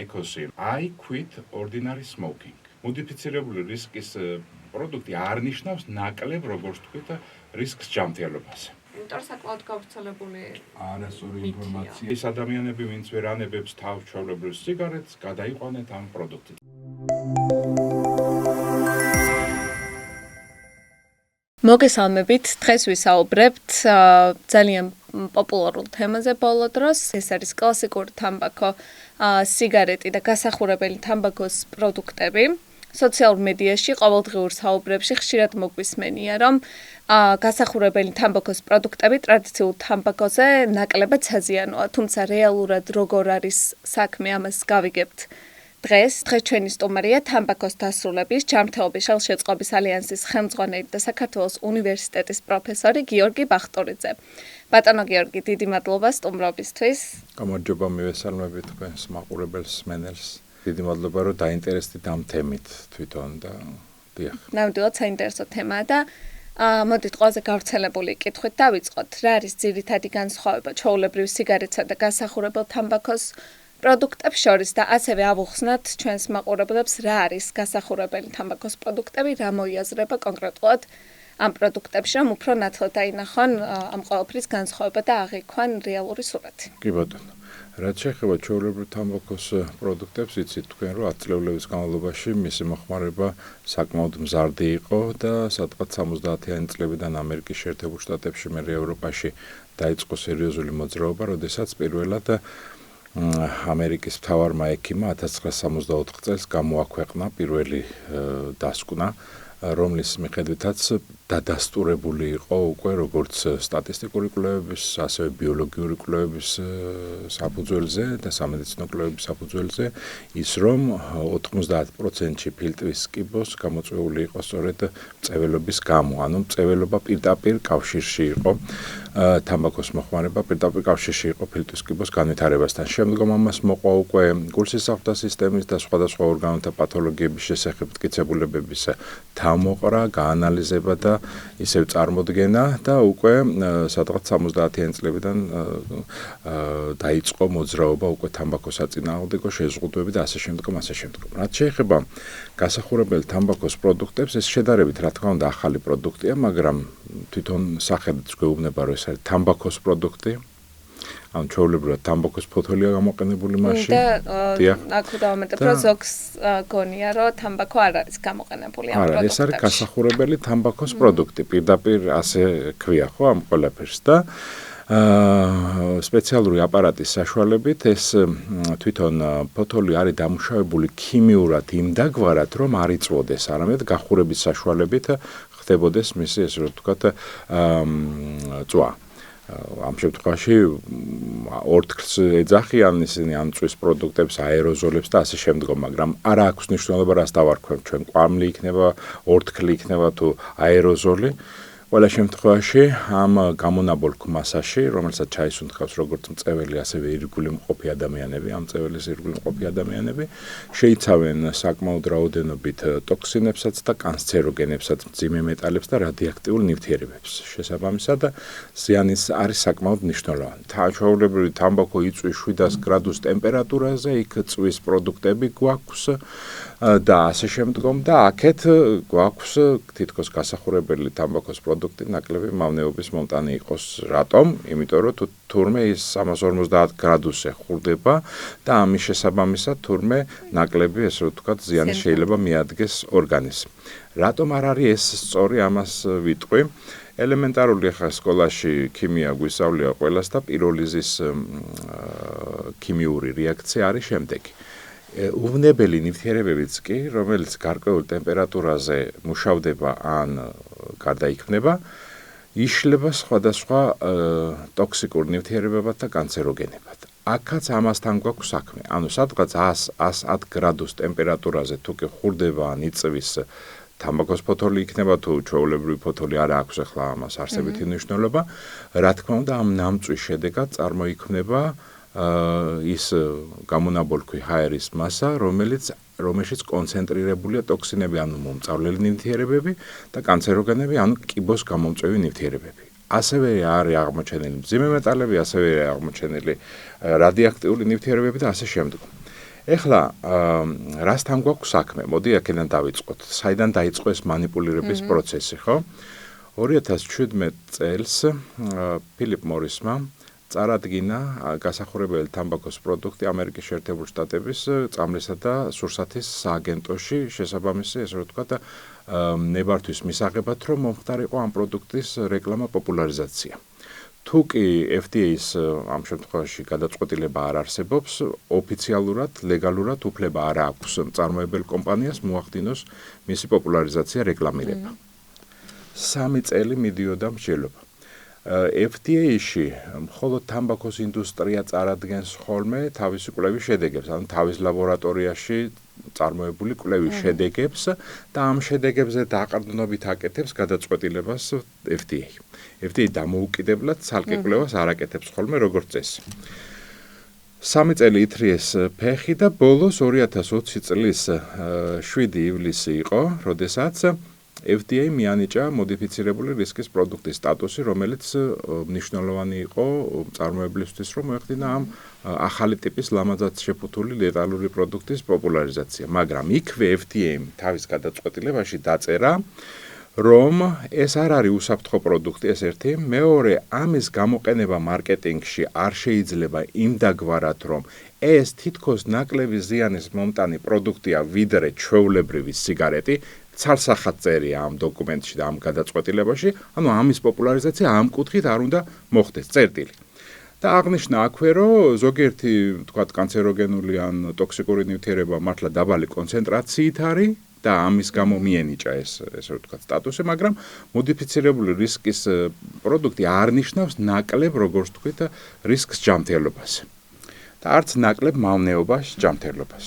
IQOS-ი, I quit ordinary smoking. მოდიფიცირებული რისკის პროდუქტი არ ნიშნავს ნაკლებ, როგორც თქვით, რისკს ჯანმრთელობაზე. იმიტომ საკმაოდ გავრცელებული არასწორი ინფორმაცია. ის ადამიანები, ვინც ვერ ანებებს თავს ჩვეულებრივ სიგარეტს, გადაიყვანეთ ამ პროდუქტით. მოგესალმებით, დღეს ვისაუბრებთ ძალიან პოპულარულ თემაზე ბოლო დროს. ეს არის კლასიკური თამბაქო, სიგარეტი და გასახურებელი თამბაქოს პროდუქტები. სოციალურ მედიაში ყოველდღიურ საუბრებში ხშირად მოგვისმენია, რომ გასახურებელი თამბაქოს პროდუქტები ტრადიციულ თამბაქოზე ნაკლებად საზიანოა, თუმცა რეალურად როგორ არის საქმე, ამას გავიგებთ. დღეს ჩვენი სტუმარია თამბაქოს დასრულების, ჯანმრთელობის ხელშეწყობის ალიანსის ხელმძღვანელი და საქართველოს უნივერსიტეტის პროფესორი გიორგი ბახტურიძე. ბატონო გიორგი, დიდი მადლობა სტუმრობისთვის. გამარჯობა, მივესალმებით თქვენს მაყურებელს, სმენელს. დიდი მადლობა, რომ დაინტერესდით ამ თემით თვითონ და დიახ. ნამდვილად საინტერესო თემაა და მოდით ყველაზე გავრცელებული კითხვით დავიწყოთ. რა არის ძირითადი განსხვავება ჩვეულებრივ სიგარეტსა და გასახურებელ თამბაქოს პროდუქტებს შორის და ასევე ავუხსნათ ჩვენს მაყურებლებს რა არის გასახურებელი თამბაქოს პროდუქტები, რა მოიაზრება კონკრეტულად ამ პროდუქტებში, რომ უფრო ნათლად დაინახონ ამ ყველაფრის განსხვავება და აღიქვან რეალური სურათი. კი ბატონო. რაც შეეხება ჩვეულებრივ თამბაქოს პროდუქტებს, იცით თქვენ, რომ 10 წლების განმავლობაში მისი მოხმარება საკმაოდ მზარდი იყო და სადღაც 70-იანი წლებიდან ამერიკის შეერთებულ შტატებში, მერე ევროპაში დაიწყო სერიოზული მოძრაობა, როდესაც პირველად ამერიკის მთავარმა ექიმმა 1964 წელს გამოაქვეყნა პირველი დასკვნა, რომლის მიხედვითაც დადასტურებული იყო უკვე როგორც სტატისტიკური კვლევების, ასევე ბიოლოგიური კვლევების საფუძველზე და სამედიცინო კვლევების საფუძველზე, ის რომ 90%-ში ფილტვის კიბოს გამოწვეული იყო სწორედ მწეველობის გამო, ანუ მწეველობა პირდაპირ კავშირში იყო თამბაქოს მოხმარება პირდაპირ კავშირში იყო ფილტვის კიბოს განვითარებასთან. შემდგომ ამას მოყვა უკვე გულსისხლთა სისტემის და სხვადასხვა ორგანოთა პათოლოგიების შესახებ მტკიცებულებების თავმოყრა, გაანალიზება და ისევ წარმოდგენა და უკვე სადღაც 70-იანი წლებიდან დაიწყო მოძრაობა უკვე თამბაქოს საწინააღმდეგო შეზღუდვები და ასე შემდგომ. რაც შეეხება გასახურებელ თამბაქოს პროდუქტებს, ეს შედარებით რა თქმა უნდა ახალი პროდუქტია, მაგრამ თვითონ სახელიც გვეუბნება, რომ ეს არის თამბაქოს პროდუქტი. ან ჩვეულებრივად თამბაქოს ფოთოლია გამოყენებული მასში. და აქ დავამატებ, რომ ზოგს გონია, რომ თამბაქო არ არის გამოყენებული ამ პროდუქტებში. ეს არის გასახურებელი თამბაქოს პროდუქტი. პირდაპირ ასე ქვია ხო ამ ყველაფერს და სპეციალური აპარატის საშუალებით ეს თვითონ ფოთოლი არის დამუშავებული ქიმიურად იმდაგვარად, რომ არ იწვოდეს, არამედ გახურების საშუალებით ხდებოდეს მისი ესე რომ ვთქვათ წვა. ამ შემთხვევაში ორთქლს ეძახიან ისინი ამ წვის პროდუქტებს, აეროზოლებს და ასე შემდგომ, მაგრამ არ აქვს მნიშვნელობა რას დავარქვევთ ჩვენ, ყვამლი იქნება, ორთქლი იქნება თუ აეროზოლი. ყველა შემთხვევაში ამ გამონაბოლქვ მასაში, რომელსაც ჩაისუნთქავს როგორც მწეველი, ასევე ირგვლივ მყოფი ადამიანები, ამ მწეველის ირგვლივ მყოფი ადამიანები, შეიცავენ საკმაოდ რაოდენობით ტოქსინებსაც და კანცეროგენებსაც, მძიმე მეტალებს და რადიოაქტიურ ნივთიერებებს. შესაბამისად, ზიანის არის საკმაოდ მნიშვნელოვანი. ჩვეულებრივი თამბაქო იწვის 700 გრადუს ტემპერატურაზე, იქ წვის პროდუქტები გვაქვს და ასე შემდგომ და აქეთ გვაქვს თითქოს გასახურებელი თამბაქოს პროდუქტი ნაკლები მავნეობის მომტანი იყოს. რატომ? იმიტომ რომ თურმე ის 350 გრადუსზე ხურდება და ამის შესაბამისად თურმე ნაკლები ესე ვთქვათ ზიანი შეიძლება მიადგეს ორგანიზმს. რატომ არ არის ეს სწორი, ამას ვიტყვი. ელემენტარული ხა სკოლაში ქიმია გვისწავლია ყველას და პიროლიზის ქიმიური რეაქცია არის შემდეგი. უვნებელი ნივთიერებებიც კი, რომელიც გარკვეულ ტემპერატურაზე მუშავდება ან გარდაიქმნება, იშლება სხვადასხვა ტოქსიკურ ნივთიერებებად და კანცეროგენებად. აქაც ამასთან გვაქვს საქმე. ანუ სადღაც 100-110 გრადუს ტემპერატურაზე თუ კი ხურდება ან იწვის თამბაქოს ფოთოლი იქნება თუ ჩვეულებრივი ფოთოლი არ აქვს ახლა ამას არსებითი მნიშვნელობა. რა თქმა უნდა, ამ ნამწვის შედეგად წარმოიქმნება ის გამონაბოლქვი ჰაერის მასა, რომელშიც კონცენტრირებულია ტოქსინები, ანუ მომწავლელი ნივთიერებები და კანცეროგენები, ანუ კიბოს გამომწვევი ნივთიერებები. ასევე არის აღმოჩენილი მძიმე მეტალები, ასევე აღმოჩენილი რადიოაქტიული ნივთიერებები და ასე შემდგომ. ეხლა რასთან გვაქვს საქმე? მოდი აქედან დავიწყოთ. საიდან დაიწყო ეს მანიპულირების პროცესი, ხო? 2017 წელს ფილიპ მორისმა წარადგინა გასახურებელი თამბაქოს პროდუქტი ამერიკის შეერთებული შტატების წამლისა და სურსათის სააგენტოში, შესაბამისი, ესე რომ ვთქვათ, ნებართვის მისაღებად, რომ მომხდარიყო ამ პროდუქტის რეკლამა პოპულარიზაცია. თუ კი FDA-ს ამ შემთხვევაში გადაწყვეტილება არ არსებობს, ოფიციალურად, ლეგალურად უფლება არ აქვს მწარმოებელ კომპანიას მოახდინოს მისი პოპულარიზაცია, რეკლამირება. 3 წელი მიდიოდა მსჯელობა. FDA-ში მხოლოდ თამბაქოს ინდუსტრია წარადგენს ხოლმე თავისი კვლევის შედეგებს, ანუ თავის ლაბორატორიაში წარმოებული კვლევის შედეგებს და ამ შედეგებზე დაყრდნობით აკეთებს გადაწყვეტილებას FDA. FDA დამოუკიდებლად ცალკე კვლევას არ აკეთებს ხოლმე როგორც წესი. 3 წელი ითრიეს ფეხი და ბოლოს 2020 წლის 7 ივლისი იყო, როდესაც FDA მიანიჭა მოდიფიცირებული რისკის პროდუქტის სტატუსი, რომელიც მნიშვნელოვანი იყო მწარმოებლისთვის, რომ მოეხდინა ამ ახალი ტიპის ლამაზად შეფუთული ლეტალური პროდუქტის პოპულარიზაცია. მაგრამ იქვე FDA-მ თავის გადაწყვეტილებაში დაწერა, რომ ეს არ არის უსაფრთხო პროდუქტი, ეს ერთი, მეორე, ამის გამოყენება მარკეტინგში არ შეიძლება იმდაგვარად, რომ ეს თითქოს ნაკლები ზიანის მომტანი პროდუქტია, ვიდრე ჩვეულებრივი სიგარეტი. ცალსახად წერია ამ დოკუმენტში და ამ გადაწყვეტილებაში, ანუ ამის პოპულარიზაცია ამ კუთხით არ უნდა მოხდეს, წერტილი. და აღნიშნა აქვე, რომ ზოგიერთი, თქვათ, კანცეროგენული ან ტოქსიკური ნივთიერება მართლა დაბალი კონცენტრაციით არის და ამის გამო მიენიჭა ესე ვთქვათ, სტატუსი, მაგრამ მოდიფიცირებული რისკის პროდუქტი არ ნიშნავს ნაკლებ, როგორც ვთქვით, რისკს ჯანმრთელობას და არც ნაკლებ მავნეობას ჯანმრთელობას.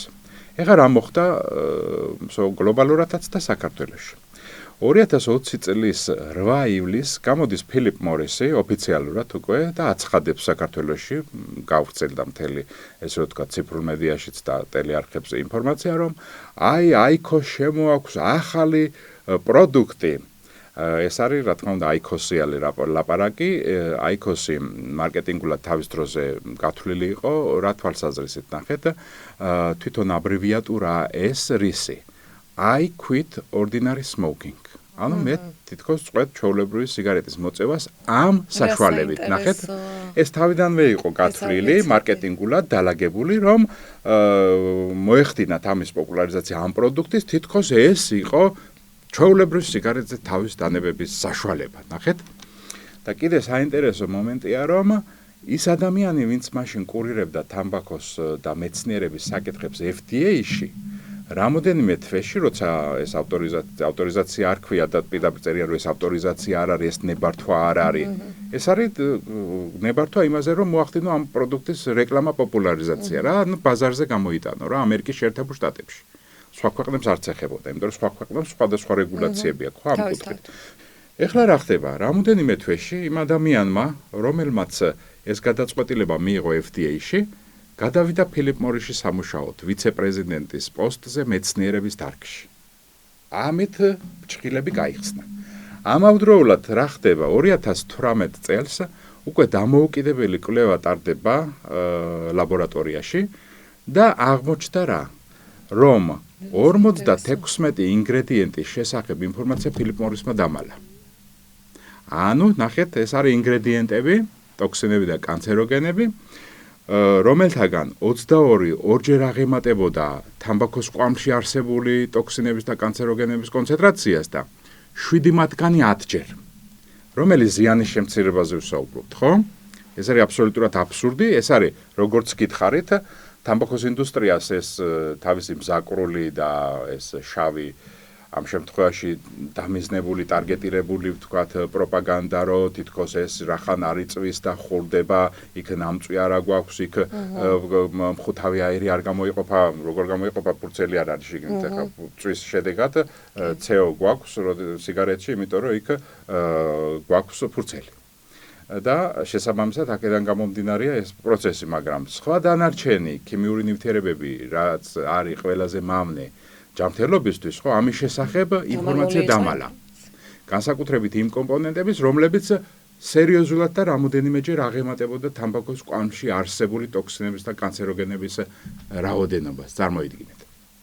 ეხლა რა მოხდა გლობალურადაც და საქართველოში. 2020 წლის 8 ივლისს გამოდის ფილიპ მორისი ოფიციალურად უკვე და აცხადებს საქართველოში, გავვრცელდა მთელი ესე ვთქვათ ციფრულ მედიაშიც და ტელეარხებზე ინფორმაცია, რომ აიქოს შემოაქვს ახალი პროდუქტი. ეს არის, რა თქმა უნდა, აიქოსიალი ლაპარაკი, აიქოსი მარკეტინგულად თავის დროზე გათვლილი იყო, რა თვალსაზრისით ნახეთ, თვითონ აბრევიატურაა ეს რისი. I quit ordinary smoking. ანუ მე თითქოს წვეთ ჩვეულებრივი სიგარეტის მოწევას ამ საშუალებით. ნახეთ, ეს თავიდანვე იყო გათვლილი, მარკეტინგულად დალაგებული, რომ მოეხდინათ ამის პოპულარიზაცია ამ პროდუქტის, თითქოს ეს იყო ჩვეულებრივ სიგარეტზე თავის დანებების საშუალება, ნახეთ? და კიდე საინტერესო მომენტია, რომ ის ადამიანი, ვინც მაშინ კურირებდა თამბაქოს და მეცნიერების საკითხებს FDA-ში, რამოდენიმე თვეში, როცა ეს ავტორიზაცია არ ქვია და პირდაპირ წერია, რომ ეს ავტორიზაცია არ არის, ეს ნებართვა არ არის. ეს არის ნებართვა იმაზე, რომ მოახდინო ამ პროდუქტის რეკლამა პოპულარიზაცია რა, ანუ ბაზარზე გამოიტანო რა ამერიკის შეერთებულ შტატებში. სხვა ქვეყნებს არც ეხებოდა, იმიტომ რომ სხვა ქვეყნებს სხვადასხვა რეგულაციები აქვს, ხო, ამ კუთხით. ეხლა რა ხდება? რამოდენიმე თვეში იმ ადამიანმა, რომელმაც ეს გადაწყვეტილება მიიღო FDA-ში, გადავიდა ფილიპ მორისის სამუშაოდ, ვიცე-პრეზიდენტის პოსტზე მეცნიერების დარგში. ამით ჭხილები გაიხსნა. ამავდროულად რა ხდება? 2018 წელს უკვე დამოუკიდებელი კვლევა ტარდება ლაბორატორიაში და აღმოჩნდა რა? რომ 56 ინგრედიენტის შესახებ ინფორმაცია ფილიპ მორისმა დამალა. ანუ, ნახეთ, ეს არის ინგრედიენტები, ტოქსინები და კანცეროგენები, რომელთაგან 22 ორჯერ აღემატებოდა თამბაქოს კვამში არსებული ტოქსინების და კანცეროგენების კონცენტრაციას და 7 მათგანი 10ჯერ. რომელიც ზიანის შემცირებაზე ვსაუბრობთ, ხო? ეს არის აბსოლუტურად აბსურდი, ეს არის როგორც გითხარით, თამბაქოს ინდუსტრიას ეს თავისი მზაკრული და ეს შავი ამ შემთხვევაში დამიზნებული, ტარგეტირებული, ვთქვათ, პროპაგანდა, რომ თითქოს ეს რახან არ იწვის და ხურდება, იქ ნამწვი არ აგვაქვს, იქ მხუთავი აირი არ გამოიყოფა, როგორ გამოიყოფა, ფურცელი არ არის შიგნით, ახლა წვის შედეგად CO გვაქვს სიგარეტში, იმიტომ რომ იქ გვაქვს ფურცელი. და შესაბამისად აქედან გამომდინარეა ეს პროცესი, მაგრამ სხვა დანარჩენი ქიმიური ნივთიერებები, რაც არის ყველაზე მავნე ჯანმრთელობისთვის, ხო, ამის შესახებ ინფორმაცია დამალა. განსაკუთრებით იმ კომპონენტების, რომლებიც სერიოზულად და რამოდენიმეჯერ აღემატებოდა თამბაქოს კვამში არსებული ტოქსინების და კანცეროგენების რაოდენობას. წარმოიდგინეთ.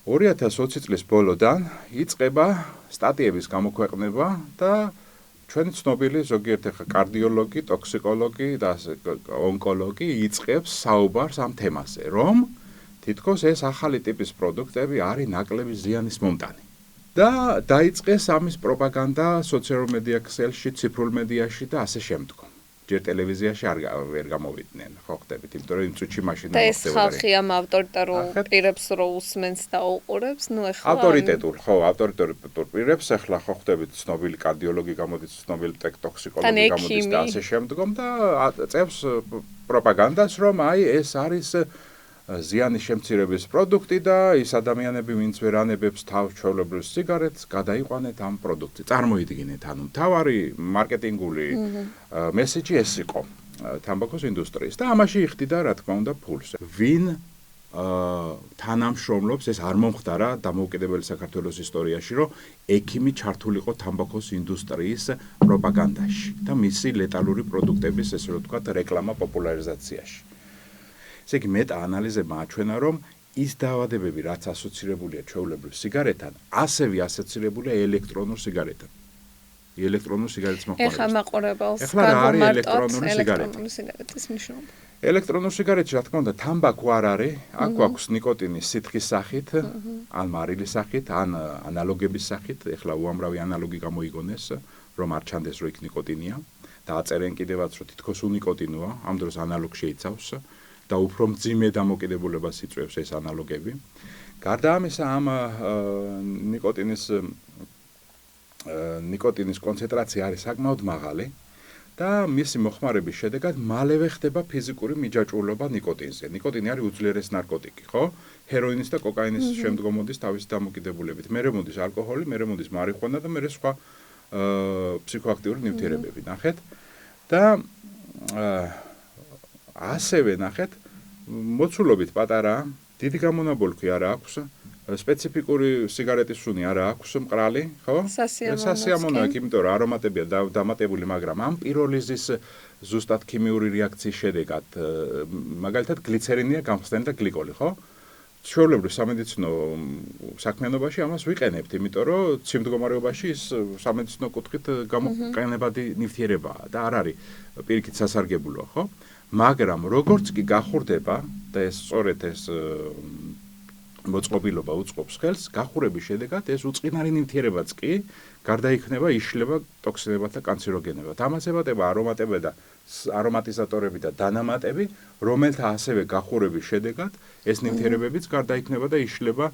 2020 წლის ბოლოდან იწყება სტატიების გამოქვეყნება და ჩვენი ცნობილი ზოგიერთი კარდიოლოგი, ტოქსიკოლოგი და ონკოლოგი იწყებს საუბარს ამ თემაზე, რომ თითქოს ეს ახალი ტიპის პროდუქტები არის ნაკლები ზიანის მომტანი. და დაიწყეს ამის პროპაგანდა სოციალურ მედია ქსელში, ციფრულ მედიაში და ასე შემდგომ. ჯერ ტელევიზიაში ვერ გამოვიდნენ, ხო ხდებით, იმიტომ რომ იმ წუთში მაშინ და ეს ხალხი ამ ავტორიტარულ პირებს რო უსმენს და უყურებს, ნუ ეხლა ავტორიტეტულ პირებს ეხლა ხო ხდებით, ცნობილი კარდიოლოგი გამოდის, ცნობილი ტოქსიკოლოგი გამოდის და ასე შემდგომ და წევს პროპაგანდას, რომ აი ეს არის ზიანის შემცირების პროდუქტი და ის ადამიანები, ვინც ვერ ანებებს თავს ჩვეულებრივ სიგარეტს, გადაიყვანეთ ამ პროდუქტს. წარმოიდგინეთ, ანუ მთავარი მარკეტინგული მესეჯი ეს იყო თამბაქოს ინდუსტრიის და ამაში იხდიდა, რა თქმა უნდა, ფულს. ვინ თანამშრომლობს, ეს არ მომხდარა დამოუკიდებელი საქართველოს ისტორიაში, რომ ექიმი ჩართულიყო თამბაქოს ინდუსტრიის პროპაგანდაში და მისი ლეტალური პროდუქტების, ესე რომ ვთქვათ, რეკლამა პოპულარიზაციაში. ესე იგი მეტა-ანალიზებმა აჩვენა, რომ ის დაავადებები, რაც ასოცირებულია ჩვეულებრივ სიგარეტთან, ასევე ასოცირებულია ელექტრონულ სიგარეტთან. ელექტრონულ სიგარეტის მოხმარებას. ეხლა მაყურებელს ელექტრონული სიგარეტის მნიშვნელობა. ელექტრონულ სიგარეტში, რა თქმა უნდა, თამბაქო არ არის, აქ აქვს ნიკოტინი სითხის სახით, ან მარილის სახით, ან ანალოგების სახით, ეხლა უამრავი ანალოგი გამოიგონეს, რომ არ ჩანდეს, რომ იქ ნიკოტინია და აწერენ კიდევაც, რომ თითქოს უნიკოტინოა, ამ დროს ანალოგ შეიცავს და უფრო მძიმე დამოკიდებულებას იწვევს ეს ანალოგები. გარდა ამისა, ამ ნიკოტინის კონცენტრაცია არის საკმაოდ მაღალი და მისი მოხმარების შედეგად მალევე ხდება ფიზიკური მიჯაჭვულობა ნიკოტინზე. ნიკოტინი არის უძლიერესი ნარკოტიკი, ხო? ჰეროინის და კოკაინის შემდგომ მოდის თავისი დამოკიდებულებით. მერე მოდის ალკოჰოლი, მერე მოდის მარიხუანა და მერე სხვა ფსიქოაქტიური ნივთიერებები. ნახეთ და ასევე ნახეთ, მოცულობით პატარაა, დიდი გამონაბოლქვი არა აქვს, სპეციფიკური სიგარეტის სუნი არა აქვს, მყრალი, ხო? სასიამოვნო აქვს, იმიტომ რომ არომატებია დამატებული, მაგრამ ამ პიროლიზის ზუსტად ქიმიური რეაქციის შედეგად, მაგალითად გლიცერინია გამხსნელი და გლიკოლი, ხო? ჩვეულებრივ სამედიცინო საქმიანობაში ამას ვიყენებთ, იმიტომ რომ ცივ მდგომარეობაში ის სამედიცინო კუთხით გამოყენებადი ნივთიერებაა და არ არის პირიქით სასარგებლოა, ხო? მაგრამ როგორც კი გახურდება და ეს სწორედ ეს მოწყობილობა უწყობს ხელს, გახურების შედეგად ეს უწყინარი ნივთიერებაც კი გარდაიქმნება, იშლება ტოქსინებად და კანცეროგენებად. ამას ემატება არომატები და არომატიზატორები და დანამატები, რომელთა ასევე გახურების შედეგად ეს ნივთიერებებიც გარდაიქმნება და იშლება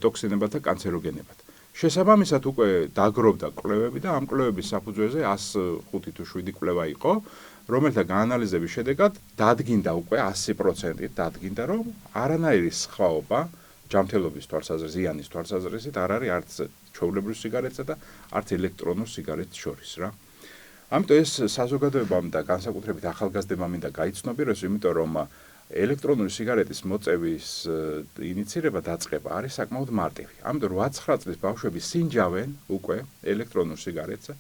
ტოქსინებად და კანცეროგენებად. შესაბამისად უკვე დაგროვდა კვლევები და ამ კვლევების საფუძველზე 105 თუ 7 კვლევა იყო, რომელთა გაანალიზების შედეგად დადგინდა უკვე 100% დადგინდა, რომ არანაირი სხვაობა ჯანმრთელობის თვალსაზრისით, ზიანის თვალსაზრისით არ არის არც ჩვეულებრივ სიგარეტსა და არც ელექტრონულ სიგარეტს შორის რა. ამიტომ ეს საზოგადოებამ და განსაკუთრებით ახალგაზრდებამ მინდა გაიცნობიეროს, იმიტომ რომ ელექტრონული სიგარეტის მოწევის ინიცირება დაწყება არის საკმაოდ მარტივი. ამიტომ 8-9 წლის ბავშვები სინჯავენ უკვე ელექტრონულ სიგარეტს,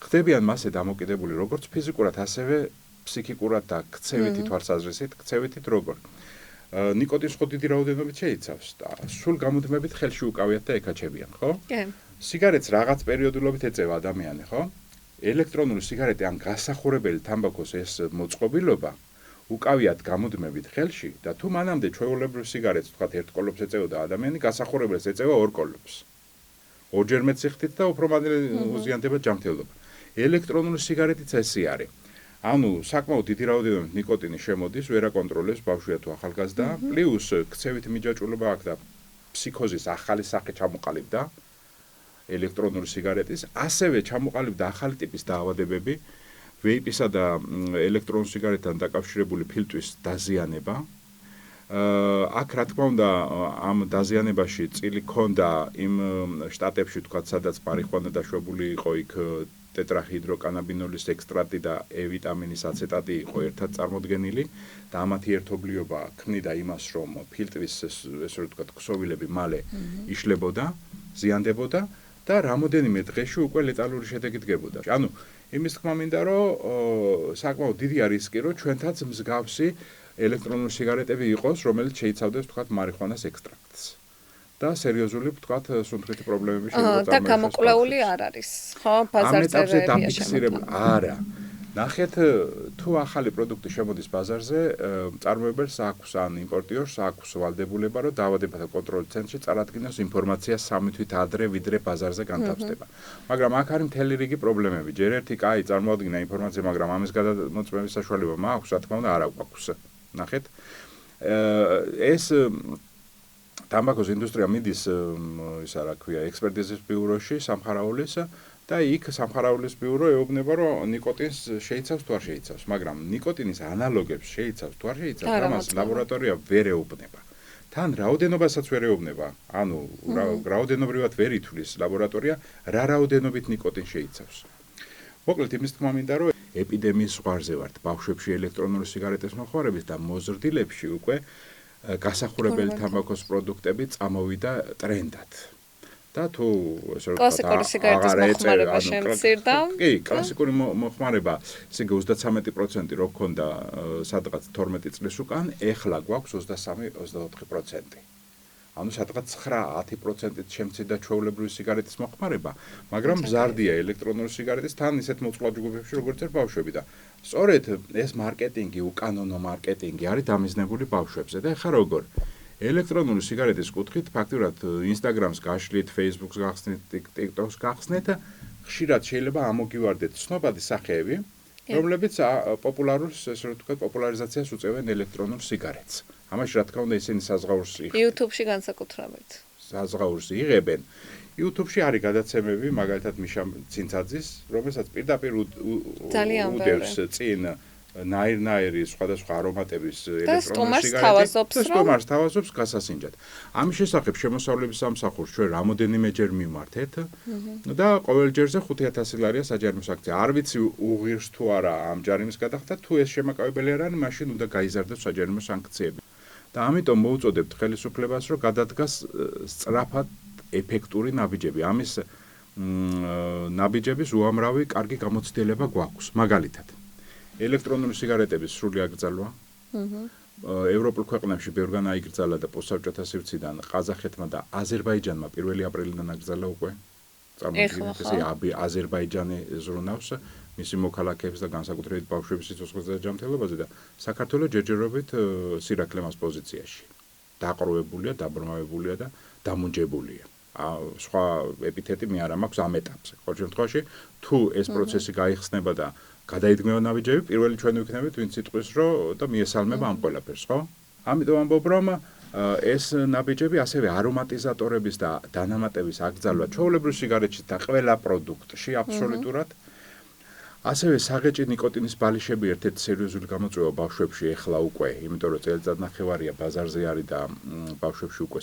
ხდებიან მასზე დამოკიდებული როგორც ფიზიკურად, ასევე ფსიქიკურად და ქცევითი თვალსაზრისით, ქცევითით როგორ. ნიკოტინს ხო დიდი რაოდენობით შეიცავს და სულ გამუდმებით ხელში უკავიათ და ეკაჩებიან, ხო? კი. სიგარეტს რაღაც პერიოდულობით ეწევა ადამიანი, ხო? ელექტრონული სიგარეტი ან გასახურებელი თამბაქოს ეს მოწყობილობა უკავიათ გამუდმებით ხელში და თუ მანამდე ჩვეულებრივ სიგარეტს თქვათ ერთ კოლოფს ეწეოდა ადამიანი, გასახურებელს ეწევა ორ კოლოფს. ორჯერ მეტ სიხთით და უფრო მალე უზიანდება ჯანმრთელობა. ელექტრონული სიგარეტიც ესე არის. ანუ საკმაოდ დიდი რაოდენობით ნიკოტინი შემოდის, ვერ აკონტროლებს ბავშვია თუ ახალგაზრდა, პლუს ქცევით მიჯაჭვულობა აქვს და ფსიქოზის ახალი სახე ჩამოყალიბდა ელექტრონული სიგარეტის, ასევე ჩამოყალიბდა ახალი ტიპის დაავადებები, ვეიპისა და ელექტრონულ სიგარეტთან დაკავშირებული ფილტვის დაზიანება. აქ რა თქმა უნდა ამ დაზიანებაში წილი ჰქონდა იმ შტატებში, თქვათ, სადაც მარიხუანა დაშვებული იყო, იქ ტეტრაჰიდროკანაბინოლის ექსტრაქტი და E-ვიტამინის აცეტატი იყო ერთად წარმოდგენილი და ამათი ერთობლიობა ქმნიდა იმას, რომ ფილტვის ესე რომ ვთქვათ, ქსოვილები მალე იშლებოდა, ზიანდებოდა და რამოდენიმე დღეში უკვე ლეტალური შედეგი დგებოდა. ანუ იმის თქმა მინდა, რომ საკმაოდ დიდია რისკი, რომ ჩვენთაც მსგავსი ელექტრონული სიგარეტები იყოს, რომელიც შეიცავდეს თქვათ მარიხუანას ექსტრაქტს. და სერიოზული თქვათ სუნთქვითი პრობლემები შეიძლება და გამოკვლეული არ არის, ხო? ბაზარზე არა. ნახეთ, თუ ახალი პროდუქტი შემოდის ბაზარზე, მწარმოებელს აქვს ან იმპორტიორს აქვს ვალდებულება, რომ დაავადებათა კონტროლის ცენტრში წარადგინოს ინფორმაცია 3 თვით ადრე, ვიდრე ბაზარზე განთავსდება. მაგრამ აქ არის მთელი რიგი პრობლემები. ჯერ ერთი კაი წარმოადგინა ინფორმაცია, მაგრამ ამის გადამოწმების საშუალება მაქვს, რა თქმა უნდა, არა გვაქვს. ნახეთ, ეს თამბაქოს ინდუსტრია მიდის ისა რა ქვია, ექსპერტიზის ბიუროში, სამხარაულის და იქ სამხარაულის ბიურო ეუბნება, რომ ნიკოტინს შეიცავს თუ არ შეიცავს, მაგრამ ნიკოტინის ანალოგებს შეიცავს თუ არ შეიცავს, ამას ლაბორატორია ვერ ეუბნება. თან რაოდენობასაც ვერ ეუბნება, ანუ რაოდენობრივად ვერ ითვლის ლაბორატორია, რა რაოდენობით ნიკოტინს შეიცავს. მოკლედ იმის თქმა მინდა, რომ ეპიდემიის ზღვარზე ვართ ბავშვებში ელექტრონული სიგარეტის მოხმარების და მოზრდილებში უკვე გასახურებელი თამბაქოს პროდუქტები წამოვიდა ტრენდად. და თუ ესე რომ კლასიკური სიგარეტის მოხმარება შემცირდა. კი, კლასიკური მოხმარება, ესე იგი 33% რო ქონდა სადღაც 12 წლის უკან, ეხლა გვაქვს 23-24%. ანუ სადღაც 9-10%-ით შემცირდა ჩვეულებრივი სიგარეტის მოხმარება, მაგრამ მზარდია ელექტრონული სიგარეტის თან ისეთ მოწყვლად ჯგუფებში, როგორც ბავშვები და სწორედ ეს მარკეტინგი, უკანონო მარკეტინგი არის დამიზნებული ბავშვებზე და ეხლა როგორ ელექტრონული სიგარეტის კუთხით ფაქტურად Instagram-ს გაშლით, Facebook-ს გახსნით, TikTok-ს გახსნით, ხშირად შეიძლება ამოგივარდეთ ცნობადი სახეები, რომლებიც პოპულარულ, ესე რომ ვთქვათ, პოპულარიზაციას უწევენ ელექტრონულ სიგარეტს. ამაში რა თქმა უნდა ისინი საზღაურს იღებენ. YouTube-ში განსაკუთრებით. საზღაურს იღებენ. YouTube-ში არის გადაცემები, მაგალითად მიშა ცინცაძის, რომელსაც პირდაპირ უდევს წინ ნაირ-ნაირი სხვადასხვა არომატების ელექტრონული სიგარეტი და სტუმარს თავაზობს გასასინჯად. ამის შესახებ შემოსავლების სამსახურს ჩვენ რამოდენიმეჯერ მიმართეთ და ყოველ ჯერზე 5000 ლარია საჯარიმო საქცია. არ ვიცი უღირს თუ არა ამ ჯარიმის გადახდა, თუ ეს შემაკავებელი არ არის, მაშინ უნდა გაიზარდოს საჯარიმო სანქციები. და ამიტომ მოუწოდებთ ხელისუფლებას, რომ გადადგას სწრაფად ეფექტური ნაბიჯები. ამის ნაბიჯების უამრავი კარგი გამოცდილება გვაქვს. მაგალითად, ელექტრონული სიგარეტების სრული აკრძალვა. ევროპულ ქვეყნებში ბევრგან აიკრძალა და პოსტსაბჭოთა სივრციდან ყაზახეთმა და აზერბაიჯანმა 1 აპრილიდან აკრძალა უკვე. წარმოიდგინეთ, ესე აზერბაიჯანი ზრუნავს მისი მოქალაქეებს და განსაკუთრებით ბავშვების სიცოცხლეზე ჯანმრთელობაზე და საქართველოს ჯერჯერობით სირაქლემას პოზიციაში. დაყროვებულია, დაბრმავებულია და დამუნჯებულია. სხვა ეპითეტი მე არა მაქვს ამ ეტაპზე. ყოველ შემთხვევაში, თუ ეს პროცესი გაიხსნება და გადაიდგმება ნაბიჯები, პირველი ჩვენ ვიქნებით, ვინც იტყვის, რომ და მიესალმება ამ ყველაფერს, ხო? ამიტომ ამბობ, რომ ეს ნაბიჯები ასევე არომატიზატორების და დანამატების აკრძალვა ჩვეულებრივ სიგარეტში და ყველა პროდუქტში აბსოლუტურად. ასევე საღეჭი ნიკოტინის ბალიშები ერთ-ერთი სერიოზული გამოწვევა ბავშვებში ეხლა უკვე, იმიტომ რომ წელიწადნახევარია ბაზარზე არის და ბავშვებში უკვე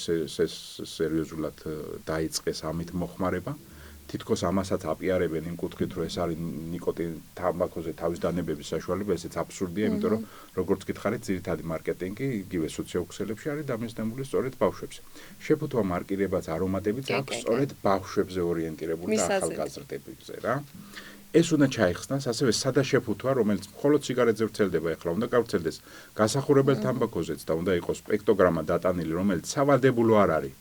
სერიოზულად დაიწყეს ამით მოხმარება. თითქოს ამასაც აპიარებენ იმ კუთხით, რომ ეს არის ნიკოტინ თამბაქოზე თავის დანებების საშუალება, ესეც აბსურდია, იმიტომ რომ როგორც გითხარით, ძირითადი მარკეტინგი იგივე სოციოქსელებში არის დამიზნებული სწორედ ბავშვებზე. შეფუთვა მარკირებაც არომატებიც აქვს სწორედ ბავშვებზე ორიენტირებული და ახალგაზრდებზე რა. ეს უნდა ჩაიხსნას, ასევე სადაშეფუთვა, რომელიც მხოლოდ სიგარეტზე ვრცელდება, ეხლა უნდა გავრცელდეს გასახურებელ თამბაქოზეც და უნდა იყოს პექტოგრამა დატანილი, რომელიც სავალდებულო არ არის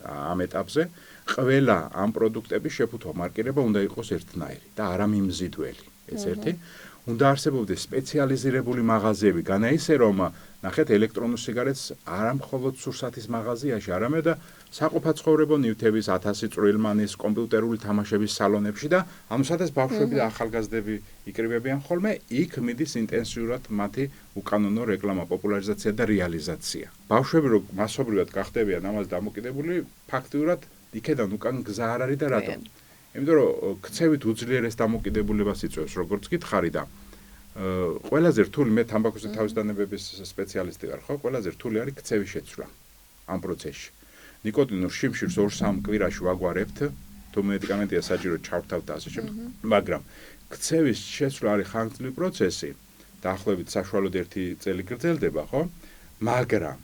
ამ ეტაპზე. ყველა ამ პროდუქტების შეფუთვა მარკირება უნდა იყოს ერთნაირი და არა მიმზიდველი. ეს ერთი. უნდა არსებობდეს სპეციალიზირებული მაღაზიები, განა ისე რომ ნახეთ ელექტრონულ სიგარეტს არა მხოლოდ სურსათის მაღაზიაში, არამედ საყოფაცხოვრებო ნივთების 1000 წვრილმანის კომპიუტერული თამაშების სალონებში და ამასაც ბავშვები და ახალგაზრდები იკრიბებიან ხოლმე, იქ მიდის ინტენსიურად მათი უკანონო რეკლამა, პოპულარიზაცია და რეალიზაცია. ბავშვები რო მასობრივად გახდებიან ამას დამოკიდებული, ფაქტიურად იქედან უკან გზა არ არის და რატომ? იმიტომ რომ ქცევით უძლიერეს დამოკიდებულებას იწვევს, როგორც გითხარი და ყველაზე რთული მე თამბაქოზე თავის დანებების სპეციალისტი ვარ, ხო? ყველაზე რთული არის ქცევის შეცვლა ამ პროცესში. ნიკოტინურ შიმშილს 2-3 კვირაში ვაგვარებთ, თუ მედიკამენტია საჭირო ჩავთავთ და ასე შემდეგ. მაგრამ ქცევის შეცვლა არის ხანგრძლივი პროცესი, დაახლოებით საშუალოდ 1 წელი გრძელდება, ხო? მაგრამ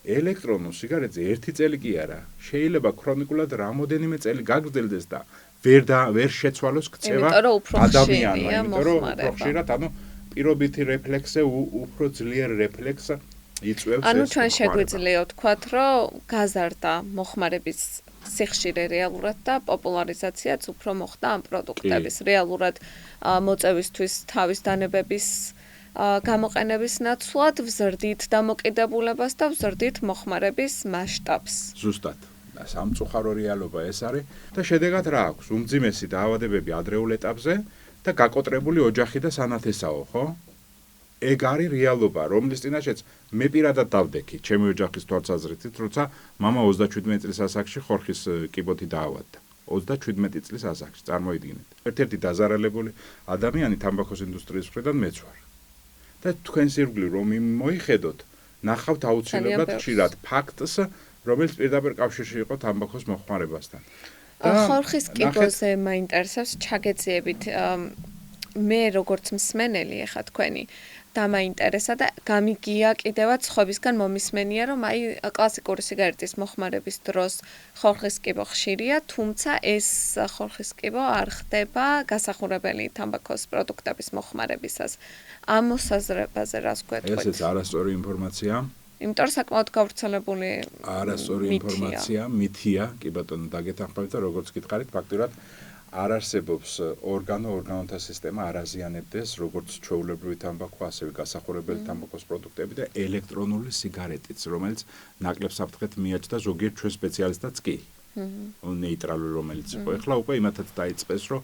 ელექტრონულ სიგარეტზე ერთი წელი კი არა, შეიძლება ქრონიკულად რამოდენიმე წელი გაგრძელდეს და ვერ შეცვალოს ქცევა ადამიანმა, იმიტომ რომ უფრო ხშირად, პირობითი რეფლექსზე უფრო ძლიერ რეფლექსს იწვევს. ანუ ჩვენ შეგვიძლია ვთქვათ, რომ გაზარდა მოხმარების სიხშირე რეალურად და პოპულარიზაციაც უფრო მოხდა ამ პროდუქტების. რეალურად მოწევისთვის თავის დანებების გამოყენების ნაცვლად ვზრდით დამოკიდებულებას და ვზრდით მოხმარების მასშტაბს. ზუსტად. სამწუხარო რეალობა ეს არის და შედეგად რა აქვს? უმძიმესი დაავადებები ადრეულ ეტაპზე და გაკოტრებული ოჯახი და სანათესაო, ხო? ეგ არის რეალობა, რომლის წინაშეც მე პირადად დავდექი, ჩემი ოჯახის თვალსაზრისით, როცა მამა 37 წლის ასაკში ხორხის კიბოთი დაავადდა. 37 წლის ასაკში, წარმოიდგინეთ. ერთ-ერთი დაზარალებული ადამიანი თამბაქოს ინდუსტრიის მხრიდან მეც ვარ. და თქვენს ირგვლივ რომ მოიხედოთ, ნახავთ აუცილებლად ხშირად ფაქტს, რომელიც პირდაპირ კავშირში იყო თამბაქოს მოხმარებასთან. ხორხის კიბოზე მაინტერესებს ჩაგეძიებით მე როგორც მსმენელი ახლა თქვენი დამაინტერესა და გამიგია კიდევაც ხვებისგან მომისმენია რომ აი კლასიკური სიგარეტის მოხმარების დროს ხორხის კიბო ხშირია, თუმცა ეს ხორხის კიბო არ ხდება გასახურებელი თამბაქოს პროდუქტების მოხმარებისას. ამ მოსაზრებაზე რას გვეტყვით? ესეც არასწორი ინფორმაცია. იმიტომ რომ საკმაოდ გავრცელებული არასწორი ინფორმაცია, მითია, კი ბატონო, დაგეთანხმებით და როგორც გითხარით, ფაქტურად არ არსებობს ორგანოთა სისტემა არ აზიანებდეს როგორც ჩვეულებრივი თამბაქო, ასევე გასახურებელი თამბაქოს პროდუქტები და ელექტრონული სიგარეტიც, რომელიც ნაკლებ საფრთხეთ მიაჩნდა ზოგიერთ ჩვენ სპეციალისტებს კი. ნეიტრალური რომელიც იყო. ეხლა უკვე იმათაც დაიწყეს, რომ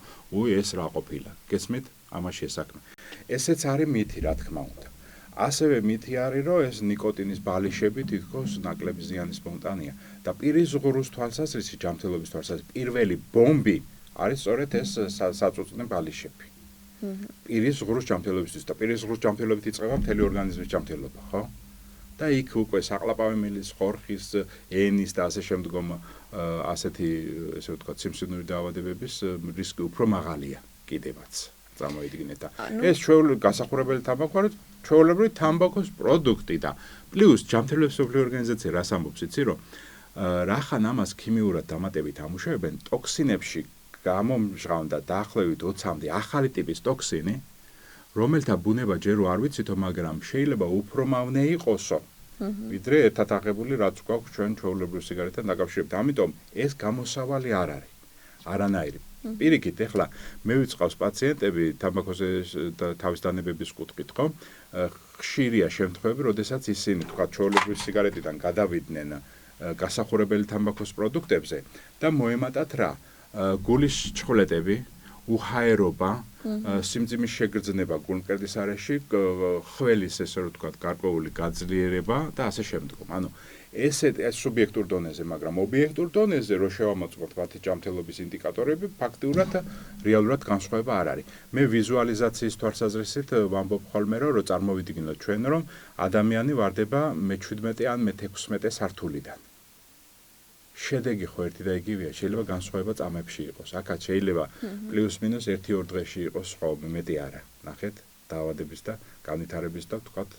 ეს რა ყოფილა. გესმით? ამაში ესაქმე. ესეც არის მითი, რა თქმა უნდა. ასევე მითი არის, რომ ეს ნიკოტინის ბალიშები თითქოს ნაკლები ზიანის მომტანია და პირის ზღურის თვალსაზრისით, ჯანმრთელობის თვალსაზრისით, პირველი ბომბი არის სწორედ ეს საწუწნე ბალიშები. პირის ზღურის ჯანმრთელობისთვის და პირის ზღურის ჯანმრთელობით იწყება მთელი ორგანიზმის ჯანმრთელობა, ხო? და იქ უკვე საყლაპავი მილის, ხორხის, ენის და ასე შემდგომ ასეთი, ესე ვთქვათ, სიმსივნური დაავადებების რისკი უფრო მაღალია კიდევაც. წარმოიდგინეთ და ეს ჩვეულებრივი გასახურებელი თამბაქო არის, ჩვეულებრივი თამბაქოს პროდუქტი და პლუს ჯანმრთელობის მსოფლიო ორგანიზაცია რას ამბობს, იცი რომ რახან ამას ქიმიურად დამატებით ამუშავებენ ტოქსინებში გამომჟღავნ და დაახლოებით 20-მდე ახალი ტიპის ტოქსინი, რომელთა ბუნება ჯერო არ ვიცითო, მაგრამ შეიძლება უფრო მავნე იყოსო, ვიდრე ერთად აღებული რაც გვაქვს ჩვენ ჩვეულებრივ სიგარეტთან დაკავშირებით. ამიტომ ეს გამოსავალი არ არის. არანაირი. პირიქით, ეხლა მე ვიწყავს პაციენტები თამბაქოზე თავის დანებების კუთხით, ხო? ხშირია შემთხვევები, როდესაც ისინი თქვა ჩვეულებრივი სიგარეტიდან გადავიდნენ გასახურებელი თამბაქოს პროდუქტებზე და მოემატათ რა? გულის ჩხვლეტები, უჰაერობა, სიმძიმის შეგრძნება გულმკერდის არეში, ხველის ესე რომ ვთქვათ, გარკვეული გაძლიერება და ასე შემდგომ. ანუ ეს სუბიექტურ დონეზე, მაგრამ ობიექტურ დონეზე რო შევამოწმოთ მათი ჯანმრთელობის ინდიკატორები, ფაქტიურად რეალურად განსხვავება არ არის. მე ვიზუალიზაციის თვალსაზრისით ვამბობ ხოლმე, რომ წარმოვიდგინოთ ჩვენ, რომ ადამიანი ვარდება მე-17 ან მე-16 სართულიდან. შედეგი ხო ერთი და იგივეა, შეიძლება განსხვავება წამებში იყოს. აქაც შეიძლება პლუს-მინუს 1-2 დღეში იყოს სხვაობა, მეტი არა. ნახეთ, დაავადების და განვითარების და თქვათ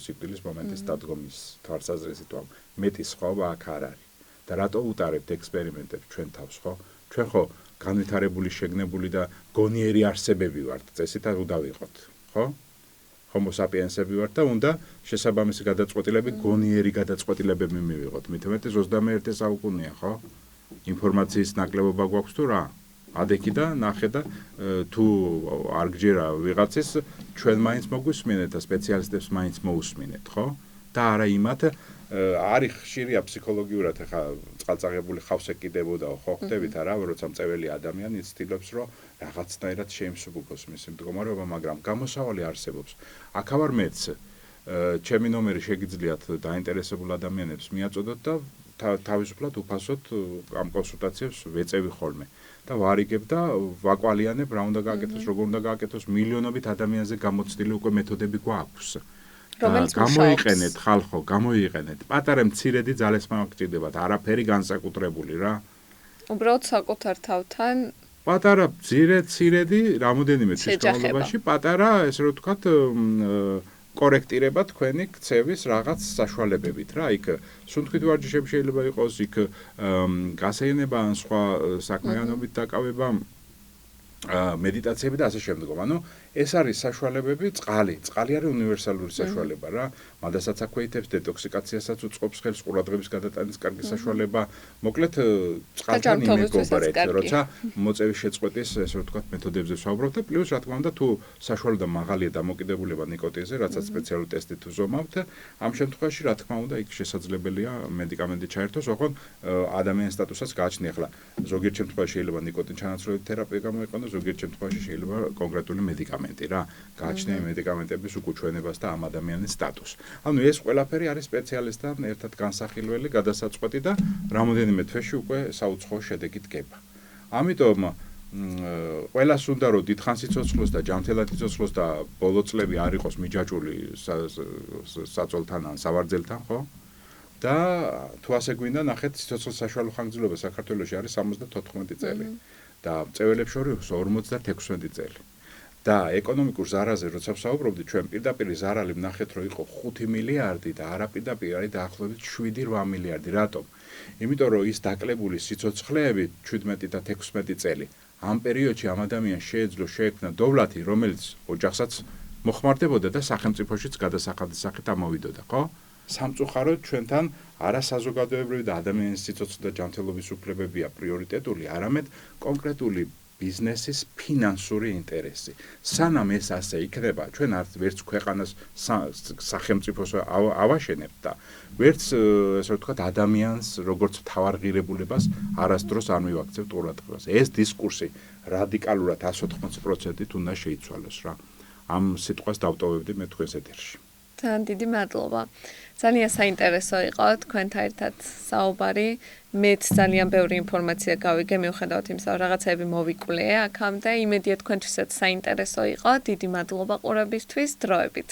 სიკვდილის მომენტის დადგომის თვალსაზრისით მეტი სხვაობა აქ არ არის. და რატო უტარებთ ექსპერიმენტებს ჩვენ თავს, ხო? ჩვენ ხო განვითარებული, შეგნებული და გონიერი არსებები ვართ, წესითაც უდავიყოთ, ხო? Homo sapiensები ვართ და უნდა შესაბამისი გადაწყვეტილები, გონიერი გადაწყვეტილებები მივიღოთ. მithumetes 21 საუკუნეა, ხო? ინფორმაციის ნაკლებობა გვაქვს თუ რა? ადექი და ნახე და თუ არ გჯერა ვიღაცის, ჩვენ მაინც მოგვისმინეთ და სპეციალისტებს მაინც მოусმინეთ, ხო? და არა იმათ არის ხშირია ფსიქოლოგიურად ახლა წყალწაღებული ხავს ეკიდებოდაო, ხო ხდებით არა, როცა მწეველი ადამიანი ცდილობს, რომ რაღაცნაირად შეიმსუბუქოს მისი მდგომარეობა, მაგრამ გამოსავალი არსებობს. აქ მეც ჩემი ნომერი შეგიძლიათ დაინტერესებულ ადამიანებს მიაწოდოთ და თავისუფლად უფასოდ ამ კონსულტაციებს ვეწევი ხოლმე. და ვარიგებ და ვაკვალიანებ რა უნდა გააკეთოს, როგორ უნდა გააკეთოს, მილიონობით ადამიანზე გამოცდილი უკვე მეთოდები გვაქვს. გამოიყენეთ ხალხო, გამოიყენეთ. პატარა მცირედი ძალესმავა გჭირდებათ, არაფერი განსაკუთრებული რა. უბრალოდ საკუთარ თავთან პატარა მცირედი რამოდენიმე თვის განმავლობაში პატარა, ესე რომ ვთქვათ, კორექტირება თქვენი ქცევის რაღაც საშუალებებით რა. იქ სუნთქვით ვარჯიშები შეიძლება იყოს, იქ გასეირნება ან სხვა საქმიანობით დაკავება, მედიტაციები და ასე შემდგომ. ანუ ეს არის საშუალებები, წყალი არის უნივერსალური საშუალება რა. მადასაც აქვეითებს, დეტოქსიკაციასაც უწყობს ხელს, ყურადღების გადატანის კარგი საშუალება. მოკლედ წყალთან იმეგობრეთ, როცა მოწევის შეწყვეტის, ესე ვთქვათ, მეთოდებზე ვსაუბრობთ და პლუს რა თქმა უნდა, თუ საშუალება მაღალია დამოკიდებულება ნიკოტინზე, რაცაც სპეციალური ტესტით ვზომავთ, ამ შემთხვევაში რა თქმა უნდა, იქ შესაძლებელია მედიკამენტი ჩაერთოს, ოღონდ ადამიანის სტატუსაც გააჩნია. ახლა ზოგიერთ შემთხვევაში შეიძლება ნიკოტინ ჩანაცვლელი თერაპია გამოიყენოს, ზოგიერთ შემთხვევაში შეიძლება კონკრეტული მედიკამენტი რა, გააჩნია მედიკამენტების უკუჩვენებას და ამ ადამიანის სტატუსს. ანუ ეს ყველაფერი არის სპეციალისტთან ერთად განსახილველი, გადასაწყვეტი და რამოდენიმე თვეში უკვე საუცხოო შედეგი დგება. ამიტომ ყველას უნდა რომ დიდხანს იცოცხლოს და ჯანმრთელად იცოცხლოს და ბოლო წლები არ იყოს მიჯაჭვული საწოლთან ან სავარძელთან, ხო? და თუ ასე გვინდა ნახეთ სიცოცხლის საშუალო ხანგრძლივობა საქართველოში არის 74 წელი და წეველებს შორის 56 წელი. და ეკონომიკურ ზარაზე როცა ვსაუბრობდით, ჩვენ პირდაპირ ზარალი ვნახეთ, რომ იყო 5 მილიარდი და არაპირდაპირ არის დაახლოებით 7-8 მილიარდი. რატომ? იმიტომ რომ ის დაკლებული სიცოცხლეები 17 და 16 წელი ამ პერიოდში ამ ადამიანს შეეძლო შეექმნა დოვლათი, რომელიც ოჯახსაც მოხმარდებოდა და სახელმწიფოშიც გადასახადის სახით ამოვიდოდა, ხო? სამწუხაროდ ჩვენთან არასაზოგადოებრივი და ადამიანის სიცოცხლე და ჯანმრთელობის უფლებებია პრიორიტეტული, არამედ კონკრეტული ბიზნესის ფინანსური ინტერესი. სანამ ეს ასე იქნება, ჩვენ ვერც ქვეყანას სახელმწიფოს ავაშენებთ და ვერც ესე ვთქვათ ადამიანს როგორც მთავარ ღირებულებას არასდროს არ მივაქცევთ ყურადღებას. ეს დისკურსი რადიკალურად 180%-ით უნდა შეიცვალოს რა. ამ სიტყვას დავტოვებდი მე თქვენს ეთერში. თან დიდი მადლობა. ძალიან საინტერესო იყო თქვენთან ერთად საუბარი. მეც ძალიან ბევრი ინფორმაცია გავიგე, მიუხედავად იმისა, რომ რაღაცები მოვიკვლე აქამდე. იმედია თქვენთვისაც საინტერესო იყო. დიდი მადლობა ყურებისთვის, დროებით.